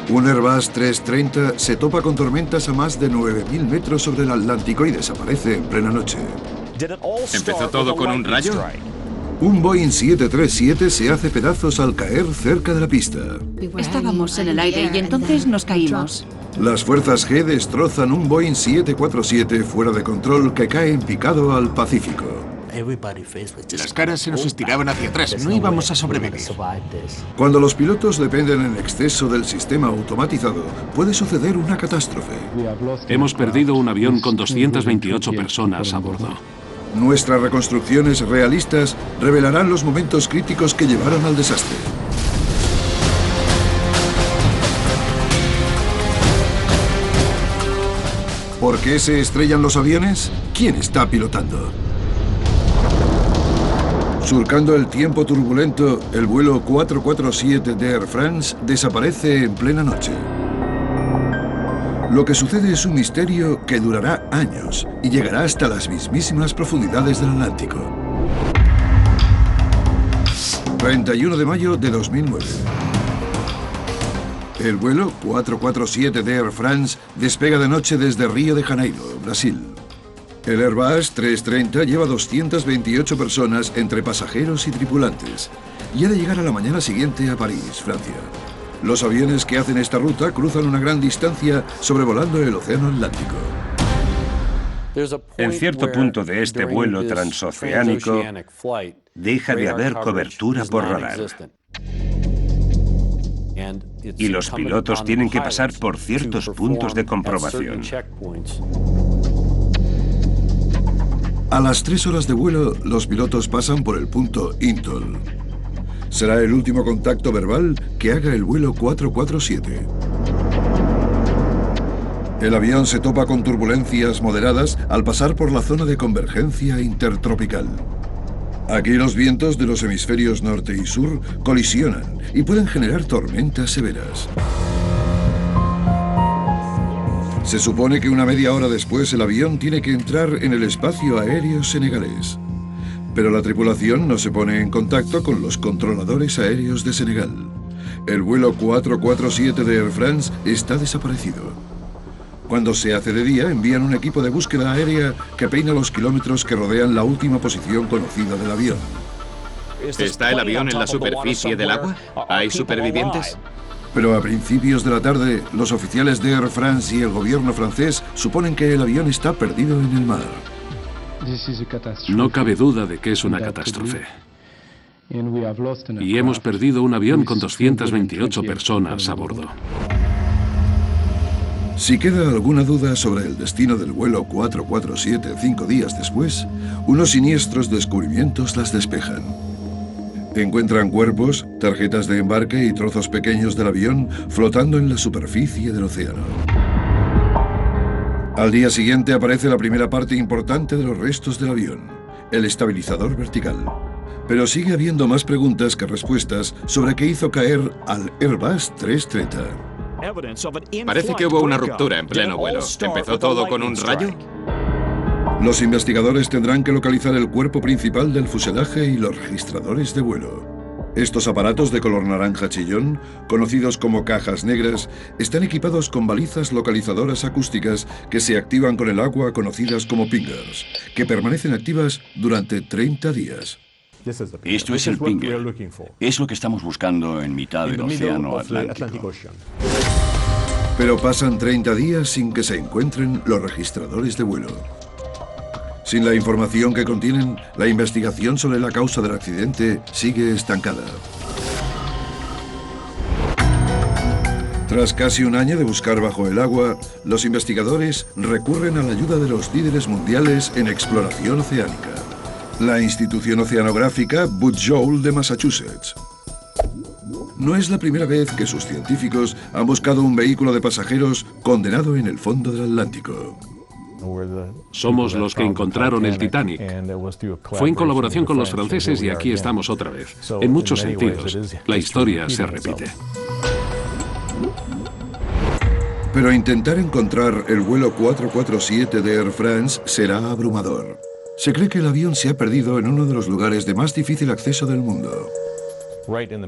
Un Airbus 330 se topa con tormentas a más de 9.000 metros sobre el Atlántico y desaparece en plena noche. ¿Empezó todo con un rayo? Un Boeing 737 se hace pedazos al caer cerca de la pista. Estábamos en el aire y entonces nos caímos. Las fuerzas G destrozan un Boeing 747 fuera de control que cae en picado al Pacífico. Las caras se nos estiraban hacia atrás, no íbamos a sobrevivir. Cuando los pilotos dependen en exceso del sistema automatizado, puede suceder una catástrofe. Hemos perdido un avión con 228 personas a bordo. Nuestras reconstrucciones realistas revelarán los momentos críticos que llevaron al desastre. ¿Por qué se estrellan los aviones? ¿Quién está pilotando? Surcando el tiempo turbulento, el vuelo 447 de Air France desaparece en plena noche. Lo que sucede es un misterio que durará años y llegará hasta las mismísimas profundidades del Atlántico. 31 de mayo de 2009. El vuelo 447 de Air France despega de noche desde Río de Janeiro, Brasil. El Airbus 330 lleva 228 personas entre pasajeros y tripulantes y ha de llegar a la mañana siguiente a París, Francia. Los aviones que hacen esta ruta cruzan una gran distancia sobrevolando el océano Atlántico. En cierto punto de este vuelo transoceánico deja de haber cobertura por radar. Y los pilotos tienen que pasar por ciertos puntos de comprobación. A las 3 horas de vuelo, los pilotos pasan por el punto Intol. Será el último contacto verbal que haga el vuelo 447. El avión se topa con turbulencias moderadas al pasar por la zona de convergencia intertropical. Aquí los vientos de los hemisferios norte y sur colisionan y pueden generar tormentas severas. Se supone que una media hora después el avión tiene que entrar en el espacio aéreo senegalés. Pero la tripulación no se pone en contacto con los controladores aéreos de Senegal. El vuelo 447 de Air France está desaparecido. Cuando se hace de día, envían un equipo de búsqueda aérea que peina los kilómetros que rodean la última posición conocida del avión. ¿Está el avión en la superficie del agua? ¿Hay supervivientes? Pero a principios de la tarde, los oficiales de Air France y el gobierno francés suponen que el avión está perdido en el mar. No cabe duda de que es una catástrofe. Y hemos perdido un avión con 228 personas a bordo. Si queda alguna duda sobre el destino del vuelo 447 5 días después, unos siniestros descubrimientos las despejan. Encuentran cuerpos, tarjetas de embarque y trozos pequeños del avión flotando en la superficie del océano. Al día siguiente aparece la primera parte importante de los restos del avión, el estabilizador vertical. Pero sigue habiendo más preguntas que respuestas sobre qué hizo caer al Airbus 330. Parece que hubo una ruptura en pleno vuelo. ¿Empezó todo con un rayo? Los investigadores tendrán que localizar el cuerpo principal del fuselaje y los registradores de vuelo. Estos aparatos de color naranja chillón, conocidos como cajas negras, están equipados con balizas localizadoras acústicas que se activan con el agua, conocidas como pingers, que permanecen activas durante 30 días. Esto es el pinger. Es lo que estamos buscando en mitad del océano Atlántico. Pero pasan 30 días sin que se encuentren los registradores de vuelo. Sin la información que contienen, la investigación sobre la causa del accidente sigue estancada. Tras casi un año de buscar bajo el agua, los investigadores recurren a la ayuda de los líderes mundiales en exploración oceánica. La institución oceanográfica Booth Joel de Massachusetts. No es la primera vez que sus científicos han buscado un vehículo de pasajeros condenado en el fondo del Atlántico. Somos los que encontraron el Titanic. Fue en colaboración con los franceses y aquí estamos otra vez. En muchos sentidos, la historia se repite. Pero intentar encontrar el vuelo 447 de Air France será abrumador. Se cree que el avión se ha perdido en uno de los lugares de más difícil acceso del mundo.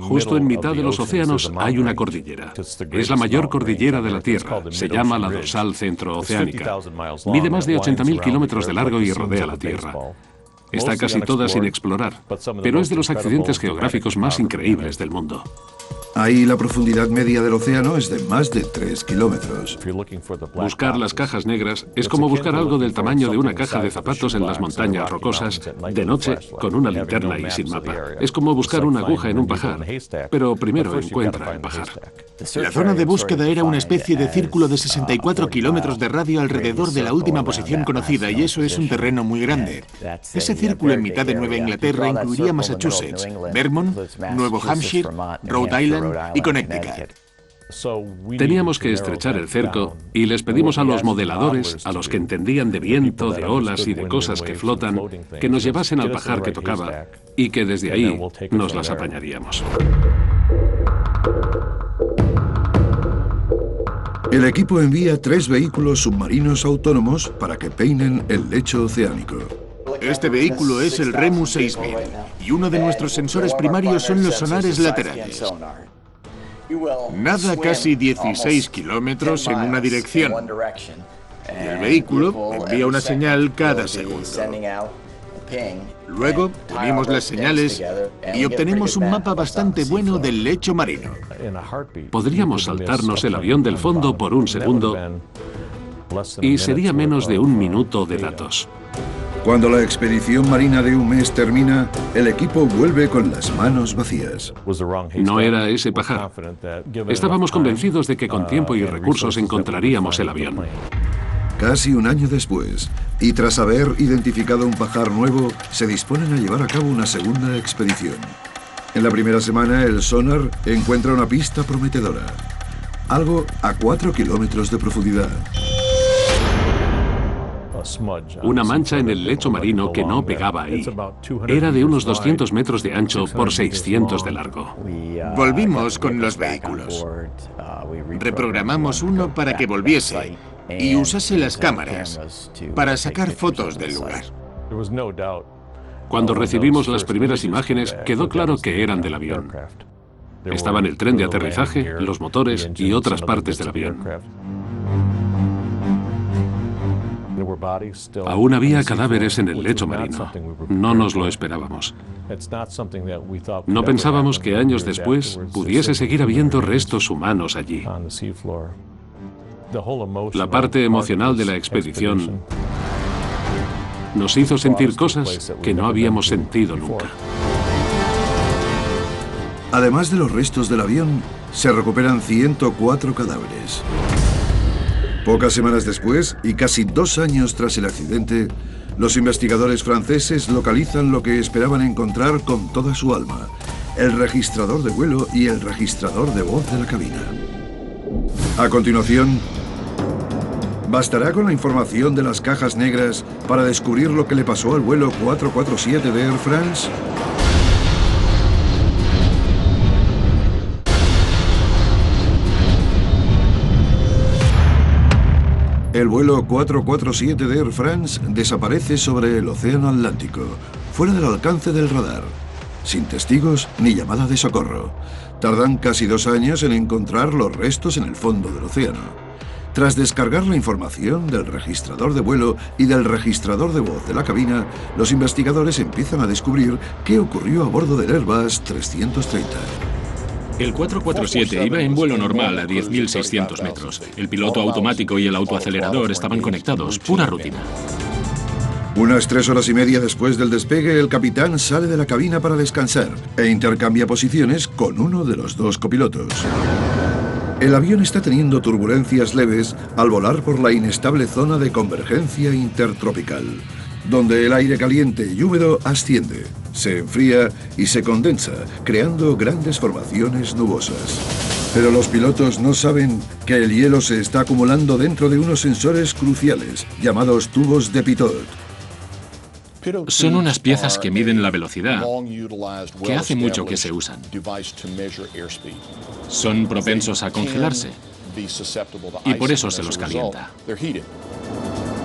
Justo en mitad de los océanos hay una cordillera. Es la mayor cordillera de la Tierra. Se llama la dorsal centrooceánica. Mide más de 80.000 kilómetros de largo y rodea la Tierra. Está casi toda sin explorar, pero es de los accidentes geográficos más increíbles del mundo. Ahí la profundidad media del océano es de más de 3 kilómetros. Buscar las cajas negras es como buscar algo del tamaño de una caja de zapatos en las montañas rocosas, de noche, con una linterna y sin mapa. Es como buscar una aguja en un pajar, pero primero encuentra el pajar. La zona de búsqueda era una especie de círculo de 64 kilómetros de radio alrededor de la última posición conocida, y eso es un terreno muy grande. Ese círculo en mitad de Nueva Inglaterra incluiría Massachusetts, Vermont, Nuevo Hampshire, Rhode Island y Connecticut. Teníamos que estrechar el cerco y les pedimos a los modeladores, a los que entendían de viento, de olas y de cosas que flotan, que nos llevasen al pajar que tocaba y que desde ahí nos las apañaríamos. El equipo envía 3 vehículos submarinos autónomos para que peinen el lecho oceánico. Este vehículo es el Remus 6000 y uno de nuestros sensores primarios son los sonares laterales. Nada casi 16 kilómetros en una dirección. Y el vehículo envía una señal cada segundo. Luego unimos las señales y obtenemos un mapa bastante bueno del lecho marino. Podríamos saltarnos el avión del fondo por un segundo y sería menos de 1 minuto de datos. Cuando la expedición marina de un mes termina, el equipo vuelve con las manos vacías. No era ese pajar. Estábamos convencidos de que con tiempo y recursos encontraríamos el avión. Casi un año después, y tras haber identificado un pajar nuevo, se disponen a llevar a cabo una segunda expedición. En la primera semana, el sonar encuentra una pista prometedora. Algo a 4 kilómetros de profundidad. Una mancha en el lecho marino que no pegaba ahí. Era de unos 200 metros de ancho por 600 de largo. Volvimos con los vehículos. Reprogramamos uno para que volviese y usase las cámaras para sacar fotos del lugar. Cuando recibimos las primeras imágenes, quedó claro que eran del avión. Estaban el tren de aterrizaje, los motores y otras partes del avión. Aún había cadáveres en el lecho marino. No nos lo esperábamos. No pensábamos que años después pudiese seguir habiendo restos humanos allí. La parte emocional de la expedición nos hizo sentir cosas que no habíamos sentido nunca. Además de los restos del avión, se recuperan 104 cadáveres. Pocas semanas después, y casi 2 años tras el accidente, los investigadores franceses localizan lo que esperaban encontrar con toda su alma: el registrador de vuelo y el registrador de voz de la cabina. A continuación, ¿bastará con la información de las cajas negras para descubrir lo que le pasó al vuelo 447 de Air France? El vuelo 447 de Air France desaparece sobre el Océano Atlántico, fuera del alcance del radar, sin testigos ni llamada de socorro. Tardan casi 2 años en encontrar los restos en el fondo del océano. Tras descargar la información del registrador de vuelo y del registrador de voz de la cabina, los investigadores empiezan a descubrir qué ocurrió a bordo del Airbus 330. El 447 iba en vuelo normal a 10.600 metros. El piloto automático y el autoacelerador estaban conectados, pura rutina. Unas 3 horas y media después del despegue, el capitán sale de la cabina para descansar e intercambia posiciones con uno de los 2 copilotos. El avión está teniendo turbulencias leves al volar por la inestable zona de convergencia intertropical, donde el aire caliente y húmedo asciende, se enfría y se condensa, creando grandes formaciones nubosas. Pero los pilotos no saben que el hielo se está acumulando dentro de unos sensores cruciales, llamados tubos de Pitot. Son unas piezas que miden la velocidad, que hace mucho que se usan. Son propensos a congelarse y por eso se los calienta.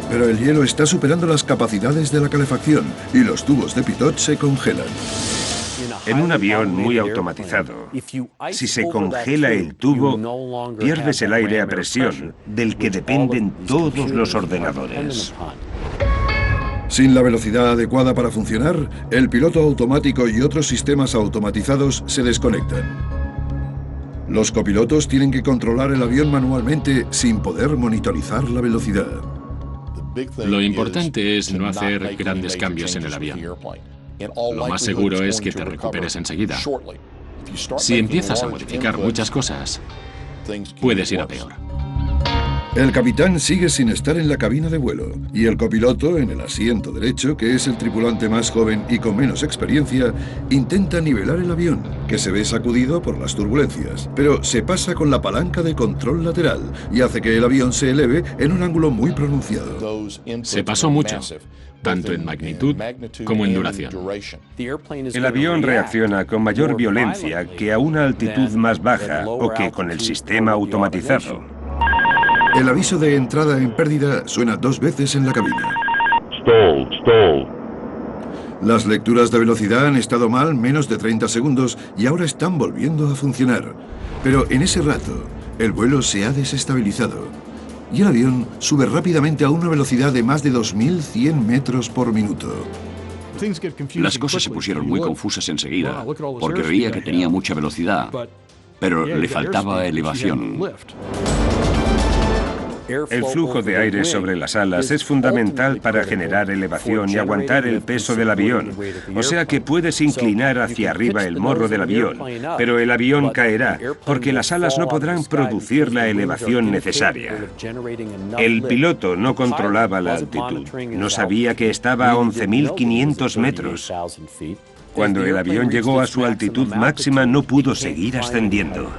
Pero el hielo está superando las capacidades de la calefacción y los tubos de Pitot se congelan. En un avión muy automatizado, si se congela el tubo, pierdes el aire a presión, del que dependen todos los ordenadores. Sin la velocidad adecuada para funcionar, el piloto automático y otros sistemas automatizados se desconectan. Los copilotos tienen que controlar el avión manualmente sin poder monitorizar la velocidad. Lo importante es no hacer grandes cambios en el avión. Lo más seguro es que te recuperes enseguida. Si empiezas a modificar muchas cosas, puedes ir a peor. El capitán sigue sin estar en la cabina de vuelo y el copiloto, en el asiento derecho, que es el tripulante más joven y con menos experiencia, intenta nivelar el avión, que se ve sacudido por las turbulencias, pero se pasa con la palanca de control lateral y hace que el avión se eleve en un ángulo muy pronunciado. Se pasó mucho, tanto en magnitud como en duración. El avión reacciona con mayor violencia que a una altitud más baja o que con el sistema automatizado. El aviso de entrada en pérdida suena 2 veces en la cabina. Las lecturas de velocidad han estado mal menos de 30 segundos y ahora están volviendo a funcionar. Pero en ese rato, el vuelo se ha desestabilizado y el avión sube rápidamente a una velocidad de más de 2.100 metros por minuto. Las cosas se pusieron muy confusas enseguida, porque veía que tenía mucha velocidad, pero le faltaba elevación. El flujo de aire sobre las alas es fundamental para generar elevación y aguantar el peso del avión. O sea que puedes inclinar hacia arriba el morro del avión, pero el avión caerá porque las alas no podrán producir la elevación necesaria. El piloto no controlaba la altitud, no sabía que estaba a 11.500 metros. Cuando el avión llegó a su altitud máxima no pudo seguir ascendiendo.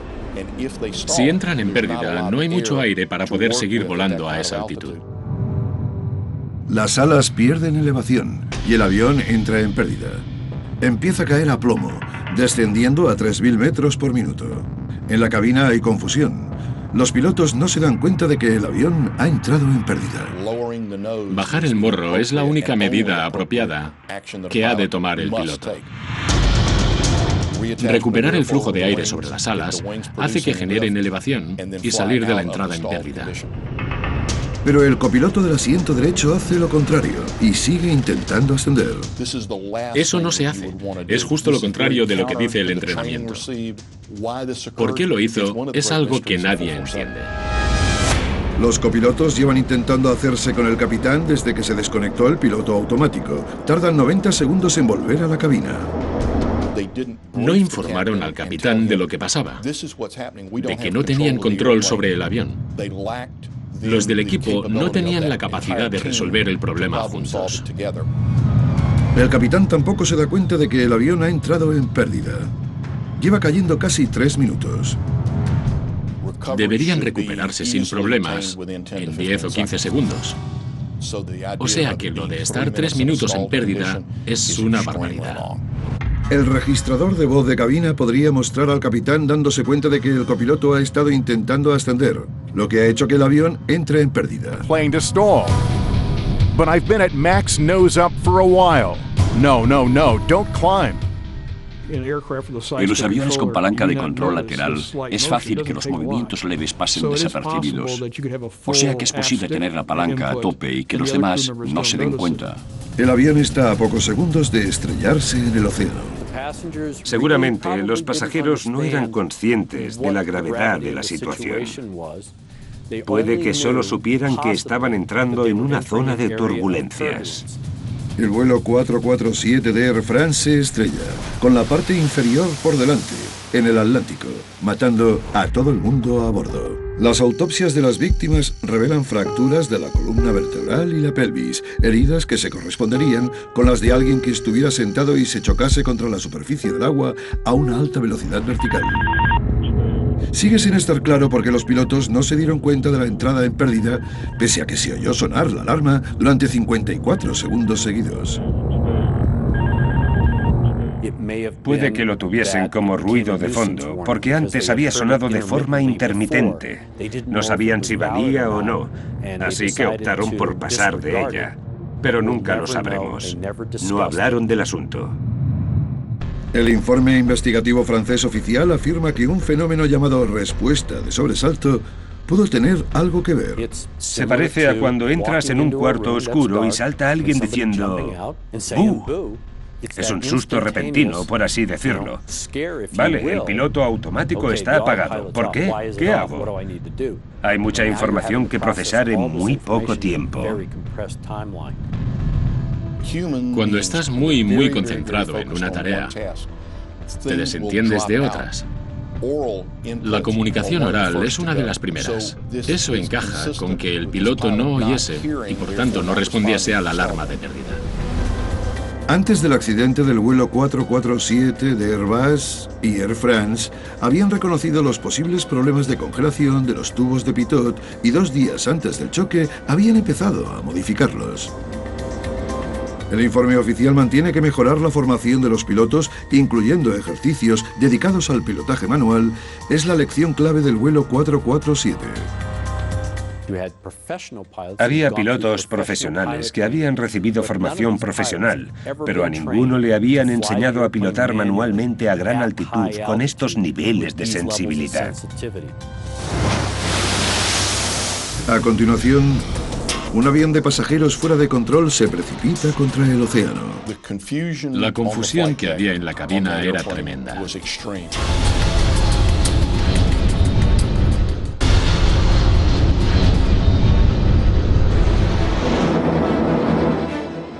Si entran en pérdida, no hay mucho aire para poder seguir volando a esa altitud. Las alas pierden elevación y el avión entra en pérdida. Empieza a caer a plomo, descendiendo a 3.000 metros por minuto. En la cabina hay confusión. Los pilotos no se dan cuenta de que el avión ha entrado en pérdida. Bajar el morro es la única medida apropiada que ha de tomar el piloto. Recuperar el flujo de aire sobre las alas hace que generen elevación y salir de la entrada en pérdida. Pero el copiloto del asiento derecho hace lo contrario y sigue intentando ascender. Eso no se hace. Es justo lo contrario de lo que dice el entrenamiento. ¿Por qué lo hizo? Es algo que nadie entiende. Los copilotos llevan intentando hacerse con el capitán desde que se desconectó el piloto automático. Tardan 90 segundos en volver a la cabina. No informaron al capitán de lo que pasaba, de que no tenían control sobre el avión. Los del equipo no tenían la capacidad de resolver el problema juntos. El capitán tampoco se da cuenta de que el avión ha entrado en pérdida. Lleva cayendo casi 3 minutos. Deberían recuperarse sin problemas en 10 o 15 segundos. O sea que lo de estar 3 minutos en pérdida es una barbaridad. El registrador de voz de cabina podría mostrar al capitán dándose cuenta de que el copiloto ha estado intentando ascender, lo que ha hecho que el avión entre en pérdida. Plane to stall. But I've been at max nose up for a while. No, don't climb. En los aviones con palanca de control lateral es fácil que los movimientos leves pasen desapercibidos. O sea que es posible tener la palanca a tope y que los demás no se den cuenta. El avión está a pocos segundos de estrellarse en el océano. Seguramente los pasajeros no eran conscientes de la gravedad de la situación. Puede que solo supieran que estaban entrando en una zona de turbulencias. El vuelo 447 de Air France se estrella, con la parte inferior por delante, en el Atlántico, matando a todo el mundo a bordo. Las autopsias de las víctimas revelan fracturas de la columna vertebral y la pelvis, heridas que se corresponderían con las de alguien que estuviera sentado y se chocase contra la superficie del agua a una alta velocidad vertical. Sigue sin estar claro por qué los pilotos no se dieron cuenta de la entrada en pérdida, pese a que se oyó sonar la alarma durante 54 segundos seguidos. Puede que lo tuviesen como ruido de fondo, porque antes había sonado de forma intermitente. No sabían si valía o no, así que optaron por pasar de ella. Pero nunca lo sabremos. No hablaron del asunto. El informe investigativo francés oficial afirma que un fenómeno llamado respuesta de sobresalto pudo tener algo que ver. Se parece a cuando entras en un cuarto oscuro y salta alguien diciendo ¡bu! Es un susto repentino, por así decirlo. Vale, el piloto automático está apagado. ¿Por qué? ¿Qué hago? Hay mucha información que procesar en muy poco tiempo. Cuando estás muy concentrado en una tarea, te desentiendes de otras. La comunicación oral es una de las primeras. Eso encaja con que el piloto no oyese y por tanto no respondiese a la alarma de pérdida. Antes del accidente del vuelo 447 de Airbus y Air France, habían reconocido los posibles problemas de congelación de los tubos de pitot y 2 días antes del choque habían empezado a modificarlos. El informe oficial mantiene que mejorar la formación de los pilotos, incluyendo ejercicios dedicados al pilotaje manual, es la lección clave del vuelo 447. Había pilotos profesionales que habían recibido formación profesional, pero a ninguno le habían enseñado a pilotar manualmente a gran altitud con estos niveles de sensibilidad. A continuación, un avión de pasajeros fuera de control se precipita contra el océano. La confusión que había en la cabina era tremenda.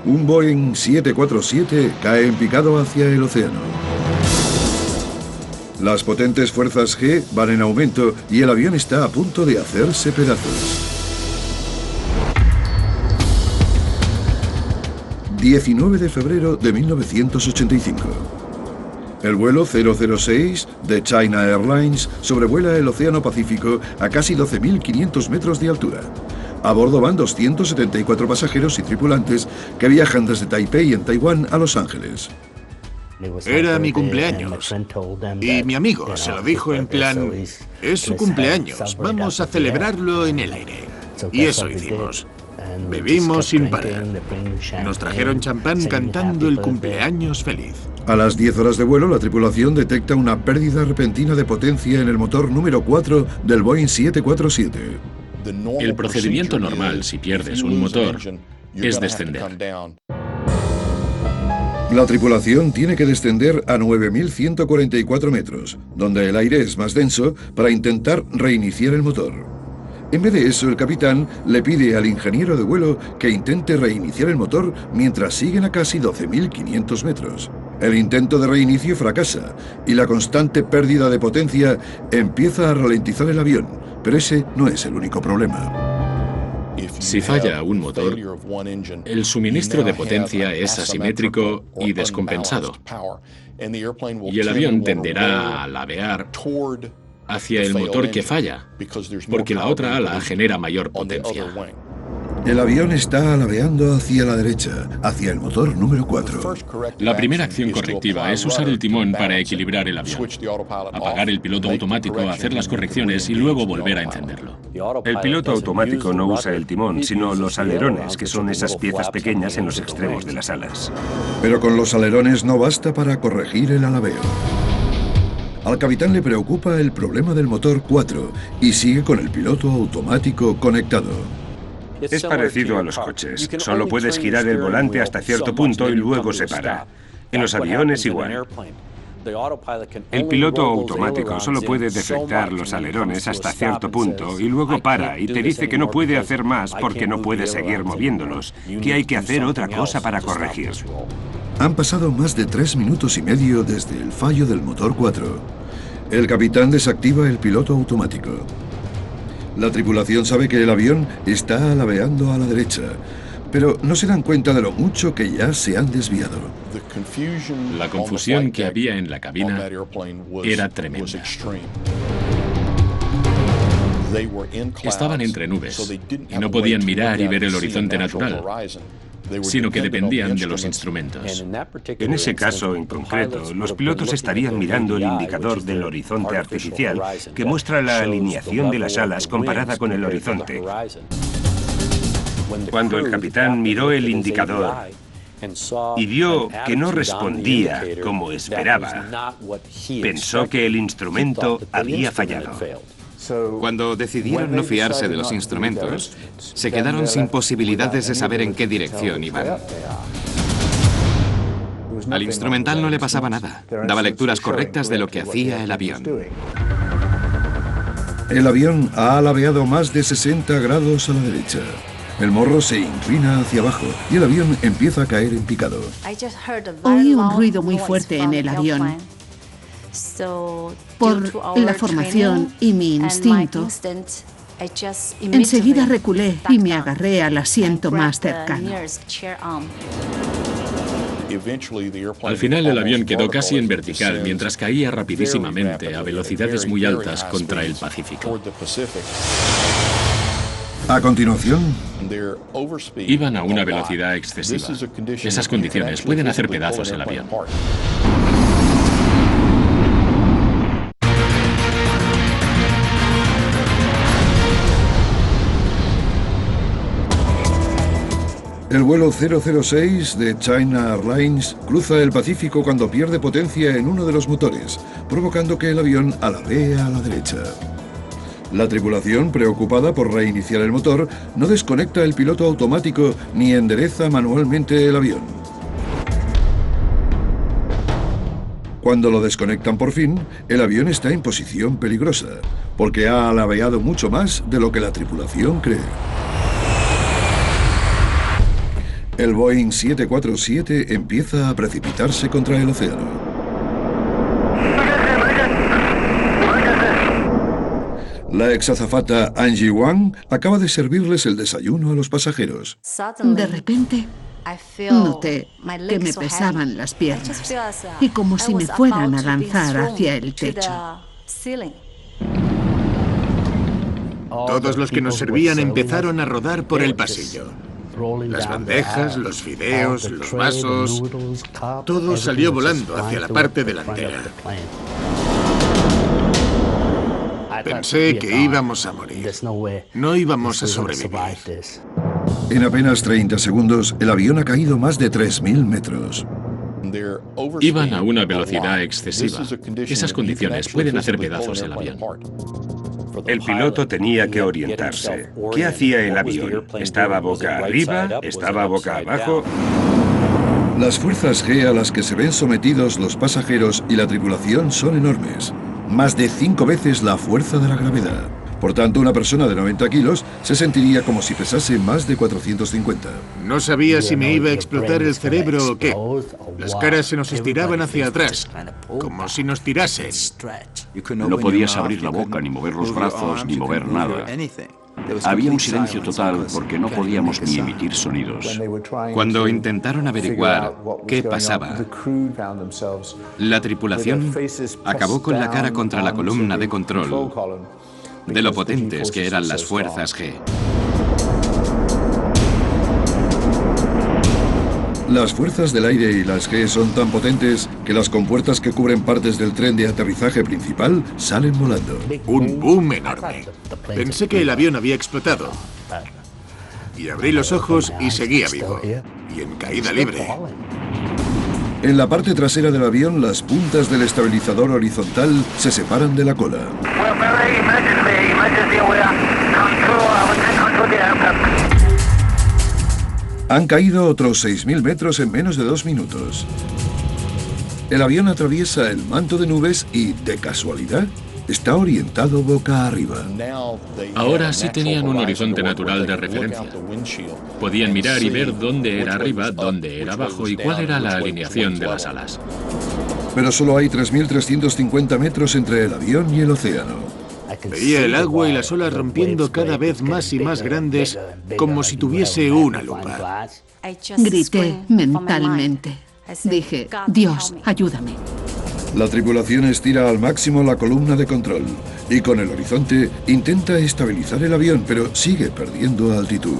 Un Boeing 747 cae en picado hacia el océano. Las potentes fuerzas G van en aumento y el avión está a punto de hacerse pedazos. 19 de febrero de 1985. El vuelo 006 de China Airlines sobrevuela el Océano Pacífico a casi 12.500 metros de altura. A bordo van 274 pasajeros y tripulantes que viajan desde Taipei en Taiwán a Los Ángeles. Era mi cumpleaños y mi amigo se lo dijo en plan, es su cumpleaños, vamos a celebrarlo en el aire. Y eso hicimos. Bebimos sin parar. Nos trajeron champán cantando el cumpleaños feliz. A las 10 horas de vuelo, la tripulación detecta una pérdida repentina de potencia en el motor número 4 del Boeing 747. El procedimiento normal, si pierdes un motor, es descender. La tripulación tiene que descender a 9.144 metros, donde el aire es más denso, para intentar reiniciar el motor. En vez de eso, el capitán le pide al ingeniero de vuelo que intente reiniciar el motor mientras siguen a casi 12.500 metros. El intento de reinicio fracasa y la constante pérdida de potencia empieza a ralentizar el avión, pero ese no es el único problema. Si falla un motor, el suministro de potencia es asimétrico y descompensado, y el avión tenderá a ladear hacia el motor que falla, porque la otra ala genera mayor potencia. El avión está alabeando hacia la derecha, hacia el motor número 4. La primera acción correctiva es usar el timón para equilibrar el avión, apagar el piloto automático, hacer las correcciones y luego volver a encenderlo. El piloto automático no usa el timón, sino los alerones, que son esas piezas pequeñas en los extremos de las alas. Pero con los alerones no basta para corregir el alabeo. Al capitán le preocupa el problema del motor 4 y sigue con el piloto automático conectado. Es parecido a los coches. Solo puedes girar el volante hasta cierto punto y luego se para. En los aviones igual. El piloto automático solo puede deflectar los alerones hasta cierto punto y luego para y te dice que no puede hacer más porque no puede seguir moviéndolos, que hay que hacer otra cosa para corregir. Han pasado más de 3 minutos y medio desde el fallo del motor 4. El capitán desactiva el piloto automático. La tripulación sabe que el avión está alabeando a la derecha, pero no se dan cuenta de lo mucho que ya se han desviado. La confusión que había en la cabina era tremenda. Estaban entre nubes y no podían mirar y ver el horizonte natural, sino que dependían de los instrumentos. En ese caso en concreto, los pilotos estarían mirando el indicador del horizonte artificial que muestra la alineación de las alas comparada con el horizonte. Cuando el capitán miró el indicador, y vio que no respondía como esperaba. Pensó que el instrumento había fallado. Cuando decidieron no fiarse de los instrumentos, se quedaron sin posibilidades de saber en qué dirección iban. Al instrumental no le pasaba nada. Daba lecturas correctas de lo que hacía el avión. El avión ha alabeado más de 60 grados a la derecha. El morro se inclina hacia abajo y el avión empieza a caer en picado. Oí un ruido muy fuerte en el avión. Por la formación y mi instinto, enseguida reculé y me agarré al asiento más cercano. Al final el avión quedó casi en vertical mientras caía rapidísimamente a velocidades muy altas contra el Pacífico. A continuación, Iban a una velocidad excesiva. Esas condiciones pueden hacer pedazos el avión. el vuelo 006 de China Airlines cruza el Pacífico cuando pierde potencia en uno de los motores, provocando que el avión alabee a la derecha. La tripulación, preocupada por reiniciar el motor, no desconecta el piloto automático ni endereza manualmente el avión. Cuando lo desconectan por fin, el avión está en posición peligrosa, porque ha alabeado mucho más de lo que la tripulación cree. El Boeing 747 empieza a precipitarse contra el océano. La exazafata Angie Wang acaba de servirles el desayuno a los pasajeros. De repente, noté que me pesaban las piernas y como si me fueran a lanzar hacia el techo. Todos los que nos servían empezaron a rodar por el pasillo. Las bandejas, los fideos, los vasos, todo salió volando hacia la parte delantera. Pensé que íbamos a morir. No íbamos a sobrevivir. En apenas 30 segundos, el avión ha caído más de 3.000 metros. Iban a una velocidad excesiva. Esas condiciones pueden hacer pedazos el avión. El piloto tenía que orientarse. ¿Qué hacía el avión? ¿Estaba boca arriba? ¿Estaba boca abajo? Las fuerzas G a las que se ven sometidos los pasajeros y la tripulación son enormes. Más de 5 veces la fuerza de la gravedad. Por tanto, una persona de 90 kilos se sentiría como si pesase más de 450. No sabía si me iba a explotar el cerebro o qué. Las caras se nos estiraban hacia atrás, como si nos tirasen. No podías abrir la boca, ni mover los brazos, ni mover nada. Había un silencio total porque no podíamos ni emitir sonidos. Cuando intentaron averiguar qué pasaba, la tripulación acabó con la cara contra la columna de control de lo potentes que eran las fuerzas G. Las fuerzas del aire y las G son tan potentes que las compuertas que cubren partes del tren de aterrizaje principal salen volando. Un boom enorme. Pensé que el avión había explotado. Y abrí los ojos y seguía vivo. Y en caída libre. En la parte trasera del avión, las puntas del estabilizador horizontal se separan de la cola. Han caído otros 6.000 metros en menos de 2 minutos. El avión atraviesa el manto de nubes y, de casualidad, está orientado boca arriba. Ahora sí tenían un horizonte natural de referencia. Podían mirar y ver dónde era arriba, dónde era abajo y cuál era la alineación de las alas. Pero solo hay 3.350 metros entre el avión y el océano. Veía el agua y las olas rompiendo cada vez más y más grandes, como si tuviese una lupa. Grité mentalmente. Dije, Dios, ayúdame. La tripulación estira al máximo la columna de control y con el horizonte intenta estabilizar el avión, pero sigue perdiendo altitud.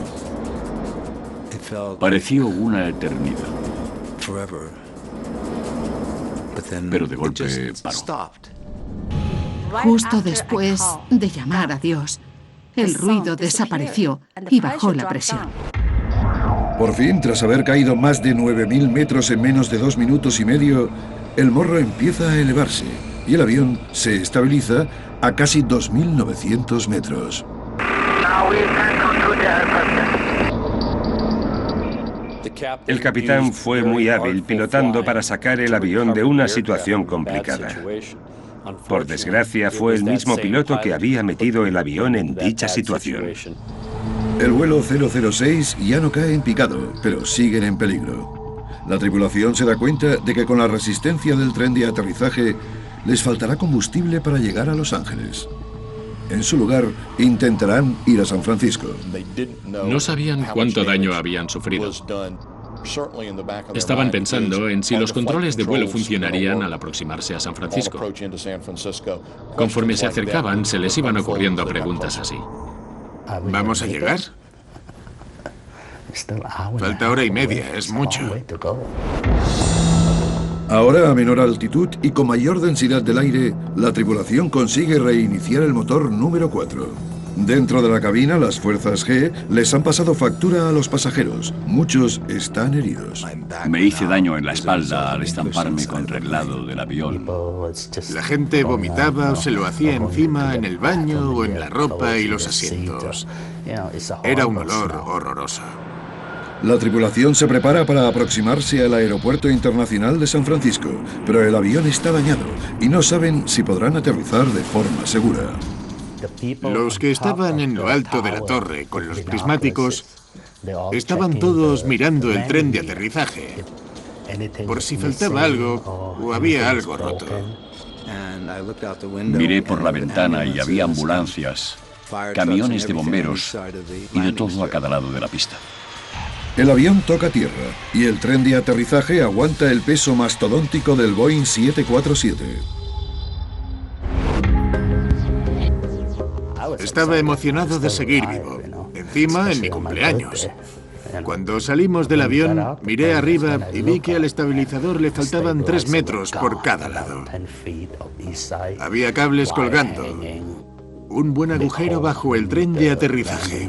Pareció una eternidad. Pero de golpe paró. Justo después de llamar a Dios, el ruido desapareció y bajó la presión. Por fin, tras haber caído más de 9.000 metros en menos de 2 minutos y medio, el morro empieza a elevarse y el avión se estabiliza a casi 2.900 metros. El capitán fue muy hábil pilotando para sacar el avión de una situación complicada. Por desgracia, fue el mismo piloto que había metido el avión en dicha situación. El vuelo 006 ya no cae en picado, pero siguen en peligro. La tripulación se da cuenta de que con la resistencia del tren de aterrizaje les faltará combustible para llegar a Los Ángeles. En su lugar, intentarán ir a San Francisco. No sabían cuánto daño habían sufrido. Estaban pensando en si los controles de vuelo funcionarían al aproximarse a San Francisco. Conforme se acercaban, se les iban ocurriendo preguntas así. ¿Vamos a llegar? Falta hora y media, es mucho. Ahora a menor altitud y con mayor densidad del aire, la tripulación consigue reiniciar el motor número 4. Dentro de la cabina, las fuerzas G les han pasado factura a los pasajeros. Muchos están heridos. Me hice daño en la espalda al estamparme contra el lado del avión. La gente vomitaba o se lo hacía encima en el baño o en la ropa y los asientos. Era un olor horroroso. La tripulación se prepara para aproximarse al aeropuerto internacional de San Francisco, pero el avión está dañado y no saben si podrán aterrizar de forma segura. Los que estaban en lo alto de la torre con los prismáticos estaban todos mirando el tren de aterrizaje, por si faltaba algo o había algo roto. Miré por la ventana y había ambulancias, camiones de bomberos y de todo a cada lado de la pista. El avión toca tierra y el tren de aterrizaje aguanta el peso mastodóntico del Boeing 747. Estaba emocionado de seguir vivo. Encima, en mi cumpleaños. Cuando salimos del avión, miré arriba y vi que al estabilizador le faltaban 3 metros por cada lado. Había cables colgando. Un buen agujero bajo el tren de aterrizaje.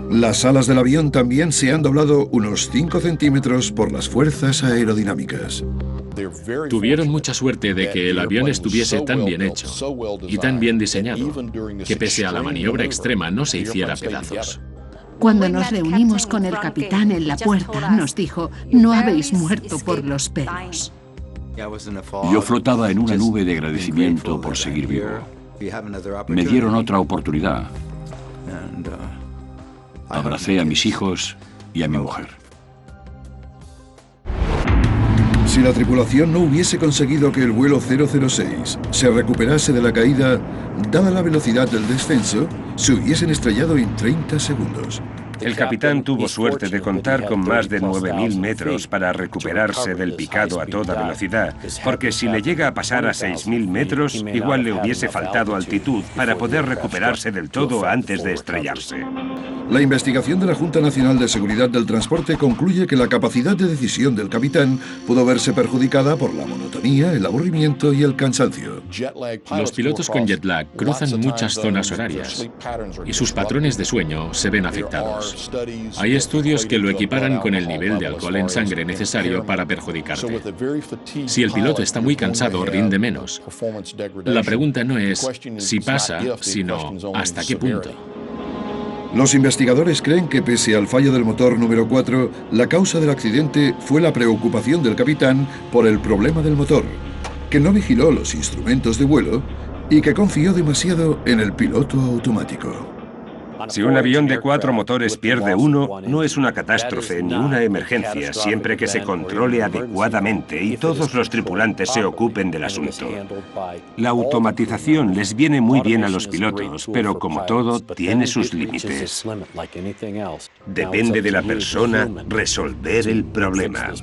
Las alas del avión también se han doblado unos 5 centímetros por las fuerzas aerodinámicas. Tuvieron mucha suerte de que el avión estuviese tan bien hecho y tan bien diseñado que pese a la maniobra extrema no se hiciera pedazos. Cuando nos reunimos con el capitán en la puerta, nos dijo: no habéis muerto por los pelos. Yo flotaba en una nube de agradecimiento por seguir vivo. Me dieron otra oportunidad. Abracé a mis hijos y a mi mujer. Si la tripulación no hubiese conseguido que el vuelo 006 se recuperase de la caída, dada la velocidad del descenso, se hubiesen estrellado en 30 segundos. El capitán tuvo suerte de contar con más de 9.000 metros para recuperarse del picado a toda velocidad, porque si le llega a pasar a 6.000 metros, igual le hubiese faltado altitud para poder recuperarse del todo antes de estrellarse. La investigación de la Junta Nacional de Seguridad del Transporte concluye que la capacidad de decisión del capitán pudo verse perjudicada por la monotonía, el aburrimiento y el cansancio. Los pilotos con jet lag cruzan muchas zonas horarias y sus patrones de sueño se ven afectados. Hay estudios que lo equiparan con el nivel de alcohol en sangre necesario para perjudicarte. Si el piloto está muy cansado, rinde menos. La pregunta no es si pasa, sino hasta qué punto. Los investigadores creen que pese al fallo del motor número 4, la causa del accidente fue la preocupación del capitán por el problema del motor, que no vigiló los instrumentos de vuelo y que confió demasiado en el piloto automático. Si un avión de 4 motores pierde uno, no es una catástrofe ni una emergencia, siempre que se controle adecuadamente y todos los tripulantes se ocupen del asunto. La automatización les viene muy bien a los pilotos, pero como todo, tiene sus límites. Depende de la persona resolver el problema.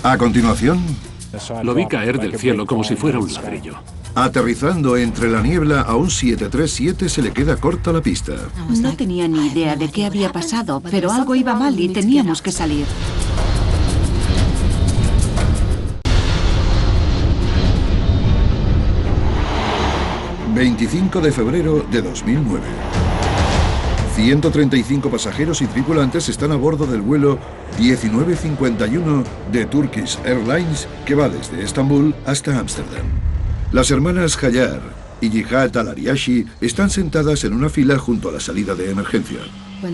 A continuación, lo vi caer del cielo como si fuera un ladrillo. Aterrizando entre la niebla a un 737 se le queda corta la pista. No tenía ni idea de qué había pasado, pero algo iba mal y teníamos que salir. ...25 de febrero de 2009... 135 pasajeros y tripulantes están a bordo del vuelo 1951 de Turkish Airlines que va desde Estambul hasta Ámsterdam. Las hermanas Hayar y Jihad Al-Ariashi están sentadas en una fila junto a la salida de emergencia.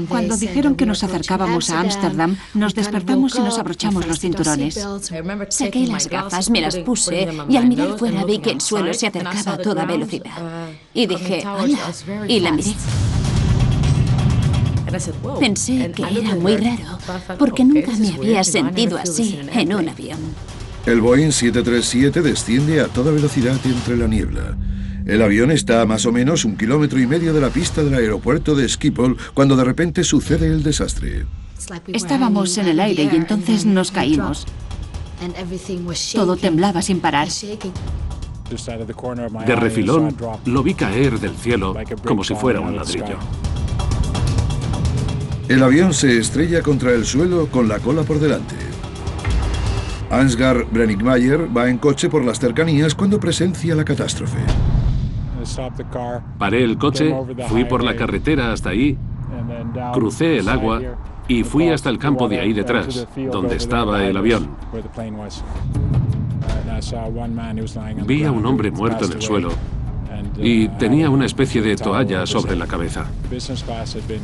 Cuando dijeron que nos acercábamos a Ámsterdam, nos despertamos y nos abrochamos los cinturones. Saqué las gafas, me las puse y al mirar fuera vi que el suelo se acercaba a toda velocidad. Y dije, hola, y la miré. Pensé que era muy raro, porque nunca me había sentido así en un avión. El Boeing 737 desciende a toda velocidad entre la niebla. El avión está a más o menos 1,5 kilómetros de la pista del aeropuerto de Schiphol cuando de repente sucede el desastre. Estábamos en el aire y entonces nos caímos. Todo temblaba sin parar. De refilón, lo vi caer del cielo como si fuera un ladrillo. El avión se estrella contra el suelo con la cola por delante. Ansgar Brenningmeier va en coche por las cercanías cuando presencia la catástrofe. Paré el coche, fui por la carretera hasta ahí, crucé el agua y fui hasta el campo de ahí detrás, donde estaba el avión. Vi a un hombre muerto en el suelo y tenía una especie de toalla sobre la cabeza.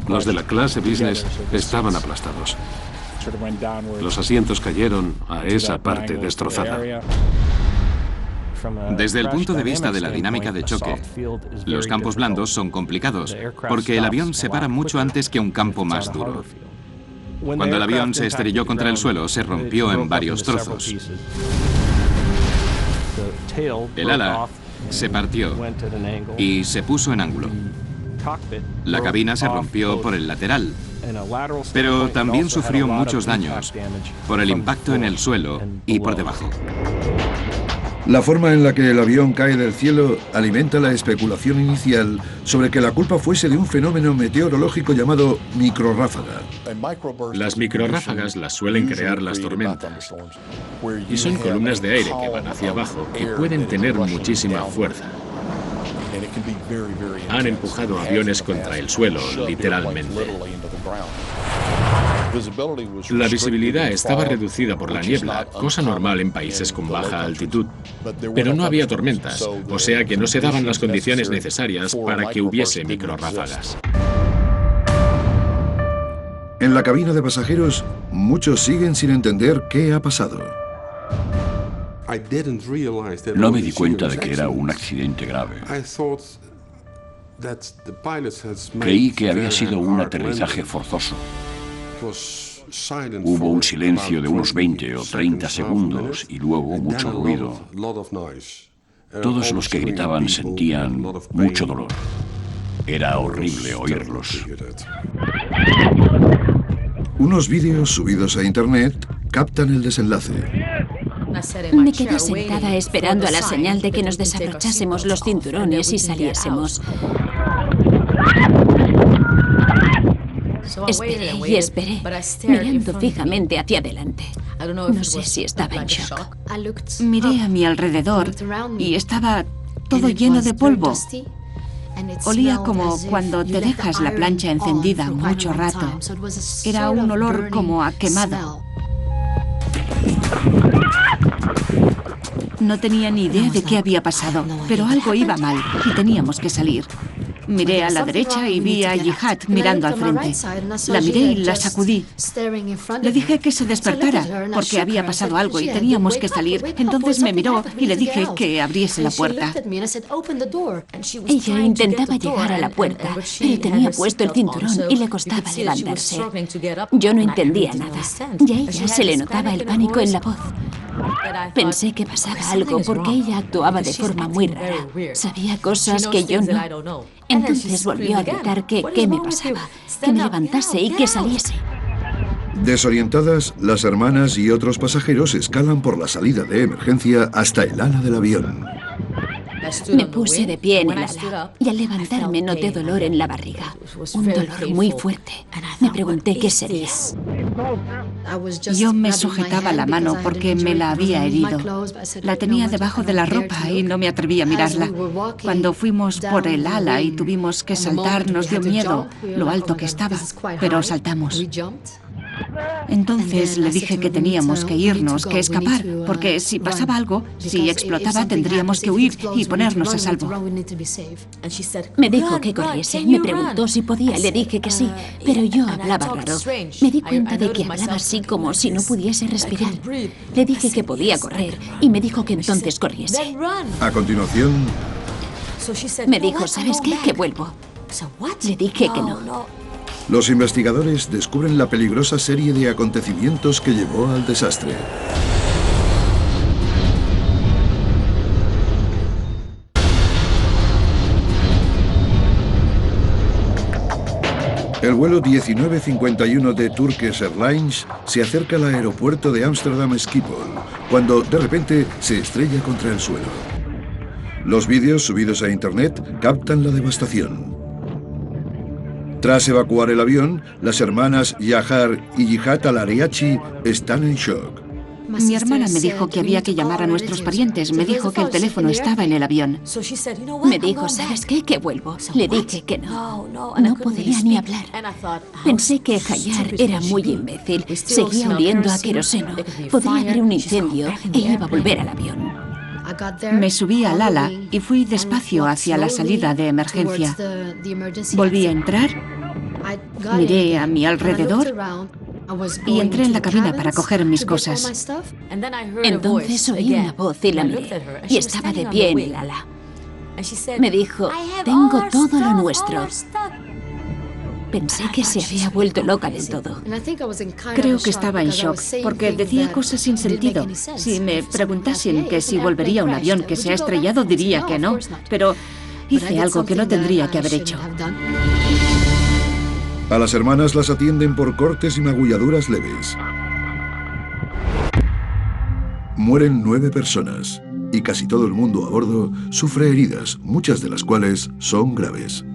Los de la clase business estaban aplastados. Los asientos cayeron a esa parte destrozada. Desde el punto de vista de la dinámica de choque, los campos blandos son complicados, porque el avión se para mucho antes que un campo más duro. Cuando el avión se estrelló contra el suelo, se rompió en varios trozos. El ala se partió y se puso en ángulo. La cabina se rompió por el lateral, pero también sufrió muchos daños por el impacto en el suelo y por debajo. La forma en la que el avión cae del cielo alimenta la especulación inicial sobre que la culpa fuese de un fenómeno meteorológico llamado microrráfaga. Las microrráfagas las suelen crear las tormentas y son columnas de aire que van hacia abajo que pueden tener muchísima fuerza. Han empujado aviones contra el suelo, literalmente. La visibilidad estaba reducida por la niebla, cosa normal en países con baja altitud, pero no había tormentas, o sea que no se daban las condiciones necesarias para que hubiese microrráfagas. En la cabina de pasajeros, muchos siguen sin entender qué ha pasado. No me di cuenta de que era un accidente grave. Creí que había sido un aterrizaje forzoso. Hubo un silencio de unos 20 o 30 segundos y luego mucho ruido. Todos los que gritaban sentían mucho dolor. Era horrible oírlos. Unos vídeos subidos a internet captan el desenlace. Me quedé sentada esperando a la señal de que nos desabrochásemos los cinturones y saliésemos. Esperé y esperé, mirando fijamente hacia adelante. No sé si estaba en shock. Miré a mi alrededor y estaba todo lleno de polvo. Olía como cuando te dejas la plancha encendida mucho rato. Era un olor como a quemado. No tenía ni idea de qué había pasado, pero algo iba mal y teníamos que salir. Miré a la derecha y vi a Jihad mirando al frente. La miré y la sacudí. Le dije que se despertara porque había pasado algo y teníamos que salir. Entonces me miró y le dije que abriese la puerta. Ella intentaba llegar a la puerta, pero tenía puesto el cinturón y le costaba levantarse. Yo no entendía nada y a ella se le notaba el pánico en la voz. Pensé que pasaba algo porque ella actuaba de forma muy rara. Sabía cosas que yo no. Entonces volvió a gritar que qué me pasaba, que me levantase y que saliese. Desorientadas, las hermanas y otros pasajeros escalan por la salida de emergencia hasta el ala del avión. Me puse de pie en el ala y al levantarme noté dolor en la barriga. Un dolor muy fuerte. Me pregunté qué sería. Yo me sujetaba la mano porque me la había herido. La tenía debajo de la ropa y no me atreví a mirarla. Cuando fuimos por el ala y tuvimos que saltar, nos dio miedo lo alto que estaba, pero saltamos. Entonces le dije que teníamos que irnos, que escapar, porque si pasaba algo, si explotaba, tendríamos que huir y ponernos a salvo. Me dijo que corriese. Me preguntó si podía. Le dije que sí, pero yo hablaba raro. Me di cuenta de que hablaba así como si no pudiese respirar. Le dije que podía correr y me dijo que entonces corriese. A continuación, Me dijo, ¿sabes qué? Que vuelvo. Le dije que no. los investigadores descubren la peligrosa serie de acontecimientos que llevó al desastre. El vuelo 1951 de Turkish Airlines se acerca al aeropuerto de Ámsterdam Schiphol, cuando de repente se estrella contra el suelo. Los vídeos subidos a internet captan la devastación. Tras evacuar el avión, las hermanas Yahar y Jihad al-Ariachi están en shock. Mi hermana me dijo que había que llamar a nuestros parientes. Me dijo que el teléfono estaba en el avión. Me dijo, ¿sabes qué? Que vuelvo. Le dije que no. No podía ni hablar. Pensé que Hayar era muy imbécil. Seguía oliendo a queroseno. Podría haber un incendio e iba a volver al avión. Me subí al ala y fui despacio hacia la salida de emergencia. Volví a entrar, miré a mi alrededor y entré en la cabina para coger mis cosas. Entonces oí una voz y la miré. Y estaba de pie en el ala. Me dijo, tengo todo lo nuestro. Pensé que se había vuelto loca del todo. Creo que estaba en shock, porque decía cosas sin sentido. Si me preguntasen que si volvería a un avión que se ha estrellado, diría que no. Pero hice algo que no tendría que haber hecho. A las hermanas las atienden por cortes y magulladuras leves. Mueren 9 personas y casi todo el mundo a bordo sufre heridas, muchas de las cuales son graves.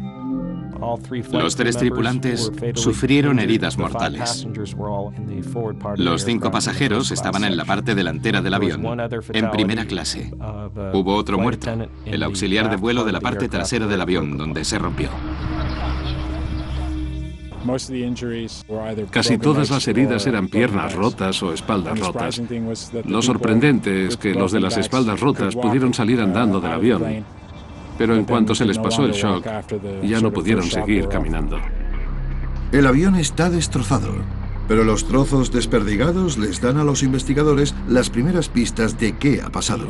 Los 3 tripulantes sufrieron heridas mortales. Los 5 pasajeros estaban en la parte delantera del avión, en primera clase. Hubo otro muerto, el auxiliar de vuelo de la parte trasera del avión, donde se rompió. Casi todas las heridas eran piernas rotas o espaldas rotas. Lo sorprendente es que los de las espaldas rotas pudieron salir andando del avión, pero en cuanto se les pasó el shock, ya no pudieron seguir caminando. El avión está destrozado, pero los trozos desperdigados les dan a los investigadores las primeras pistas de qué ha pasado.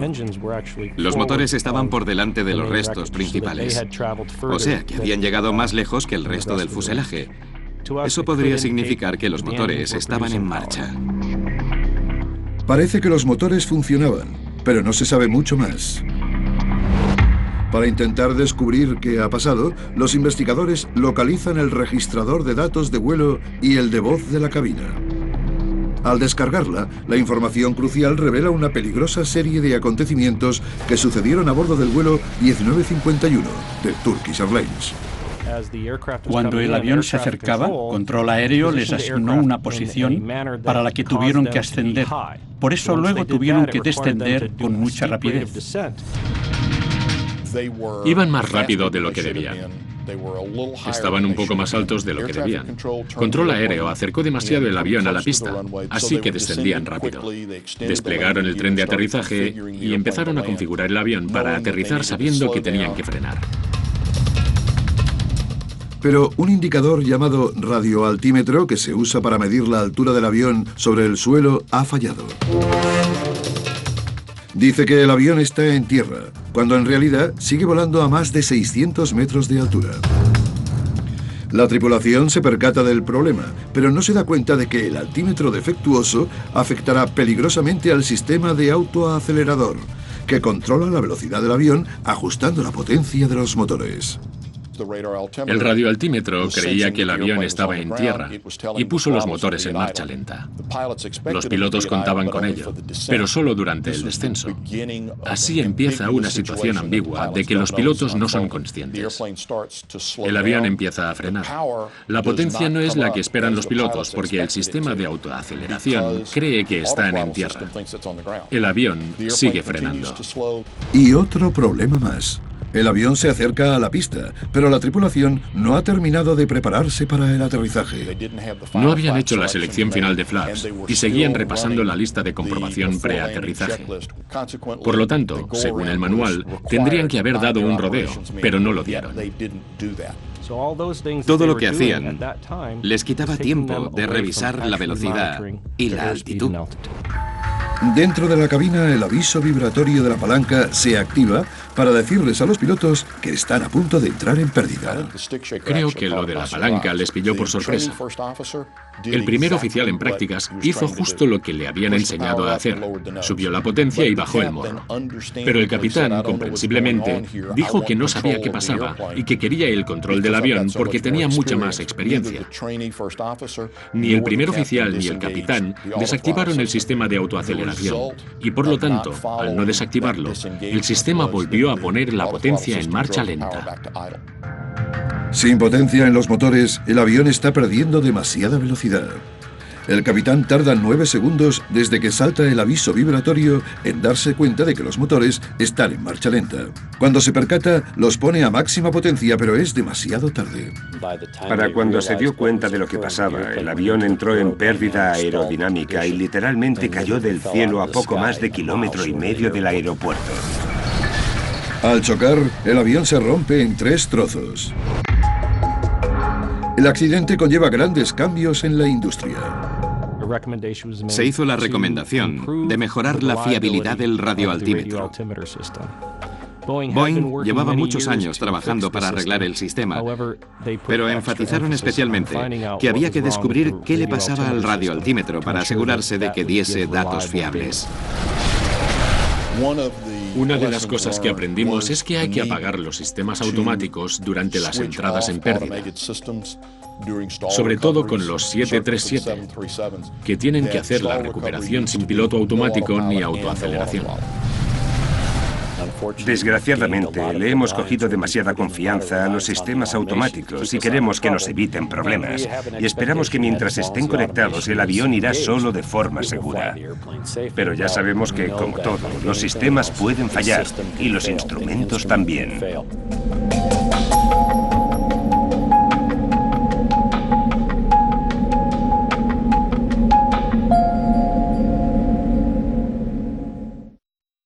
Los motores estaban por delante de los restos principales, o sea que habían llegado más lejos que el resto del fuselaje. Eso podría significar que los motores estaban en marcha. Parece que los motores funcionaban, pero no se sabe mucho más. Para intentar descubrir qué ha pasado, los investigadores localizan el registrador de datos de vuelo y el de voz de la cabina. Al descargarla, la información crucial revela una peligrosa serie de acontecimientos que sucedieron a bordo del vuelo 1951 de Turkish Airlines. Cuando el avión se acercaba, Control Aéreo les asignó una posición para la que tuvieron que ascender. Por eso luego tuvieron que descender con mucha rapidez. Iban más rápido de lo que debían. Estaban un poco más altos de lo que debían. Control Aéreo acercó demasiado el avión a la pista, así que descendían rápido. Desplegaron el tren de aterrizaje y empezaron a configurar el avión para aterrizar sabiendo que tenían que frenar. Pero un indicador llamado radioaltímetro, que se usa para medir la altura del avión sobre el suelo, ha fallado. Dice que el avión está en tierra, cuando en realidad sigue volando a más de 600 metros de altura. La tripulación se percata del problema, pero no se da cuenta de que el altímetro defectuoso afectará peligrosamente al sistema de autoacelerador, que controla la velocidad del avión ajustando la potencia de los motores. El radioaltímetro creía que el avión estaba en tierra y puso los motores en marcha lenta. Los pilotos contaban con ello, pero solo durante el descenso. Así empieza una situación ambigua de que los pilotos no son conscientes. El avión empieza a frenar. La potencia no es la que esperan los pilotos porque el sistema de autoaceleración cree que están en tierra. El avión sigue frenando. Y otro problema más. El avión se acerca a la pista, pero la tripulación no ha terminado de prepararse para el aterrizaje. No habían hecho la selección final de flaps y seguían repasando la lista de comprobación preaterrizaje. Por lo tanto, según el manual, tendrían que haber dado un rodeo, pero no lo dieron. Todo lo que hacían les quitaba tiempo de revisar la velocidad y la altitud. Dentro de la cabina, el aviso vibratorio de la palanca se activa para decirles a los pilotos que están a punto de entrar en pérdida. Creo que lo de la palanca les pilló por sorpresa. El primer oficial en prácticas hizo justo lo que le habían enseñado a hacer. Subió la potencia y bajó el morro. Pero el capitán, comprensiblemente, dijo que no sabía qué pasaba y que quería el control del avión porque tenía mucha más experiencia. Ni el primer oficial ni el capitán desactivaron el sistema de autoaceleración y, por lo tanto, al no desactivarlo, el sistema volvió a poner la potencia en marcha lenta. Sin potencia en los motores, el avión está perdiendo demasiada velocidad. El capitán tarda 9 segundos desde que salta el aviso vibratorio en darse cuenta de que los motores están en marcha lenta. Cuando se percata, los pone a máxima potencia, pero es demasiado tarde. Para cuando se dio cuenta de lo que pasaba, el avión entró en pérdida aerodinámica y literalmente cayó del cielo a poco más de 1,5 kilómetros del aeropuerto. Al chocar, el avión se rompe en 3 trozos. El accidente conlleva grandes cambios en la industria. Se hizo la recomendación de mejorar la fiabilidad del radioaltímetro. Boeing llevaba muchos años trabajando para arreglar el sistema, pero enfatizaron especialmente que había que descubrir qué le pasaba al radioaltímetro para asegurarse de que diese datos fiables. Una de las cosas que aprendimos es que hay que apagar los sistemas automáticos durante las entradas en pérdida, sobre todo con los 737, que tienen que hacer la recuperación sin piloto automático ni autoaceleración. Desgraciadamente, le hemos cogido demasiada confianza a los sistemas automáticos y queremos que nos eviten problemas. Y esperamos que mientras estén conectados, el avión irá solo de forma segura. Pero ya sabemos que, como todo, los sistemas pueden fallar y los instrumentos también.